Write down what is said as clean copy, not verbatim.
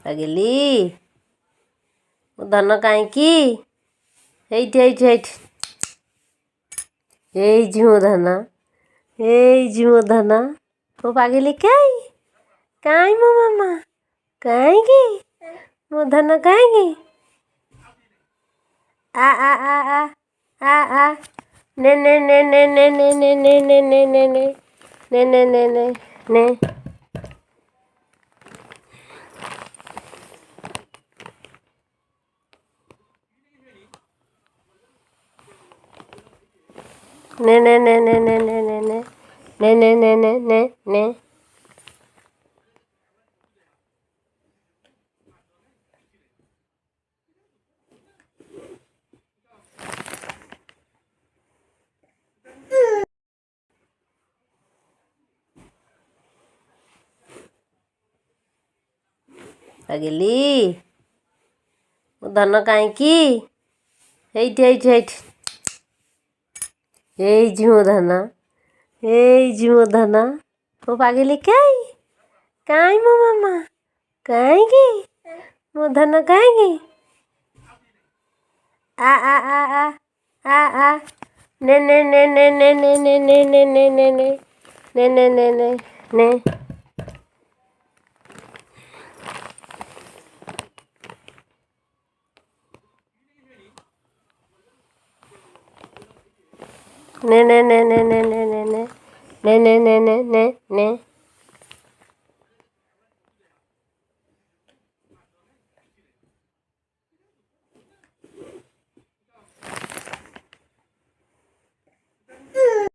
ପାଗେଲି ମୋ ଧନ କାହିଁକି ଏଇଠି ଏଇଠି ଏଇଠି ଏଇଠି ମୋ ଧନ ଏଇଠି ମୋ ଧନ ମୋ ପାଗେଲି କାଇଁ ମୋ ମାମା କାହିଁକି ମୋ ଧନ କାହିଁକି ଆ ଆ ଆ ଆ ଆ ଆ ନେ ନେ ନେ ନେ ନେ ନେ ନେ ନେ ନେ ନେ ନେ ନେ ନେ ନେ ନେ ନେ ନେ ने ने ने ने ने ने ने ने ने ने ने ने ने ପାଗେଲି ମୋ ଧନ କାହିଁକି ଏଇଠି ଏଇଠି ଏଇଠି ଏଇଠି ମୋ ଧନ ଏଇଠି ମୋ ଧନ ମୋ ପାଗେଲି କାଇଁ ମୋ ମାମା କାହିଁକି ମୋ ଧନ କାହିଁକି ଆ ଆ ଆ ଆ ଆ ଆ ନେ ନେ ନେ ନେ ନେ ନେ ନେ ନେ ନେ ନେ ନେ ନେ ନେ ନେ ନେ ନେ ନେ ने ने ने ने ने ने ने ने ने ने ने ने ने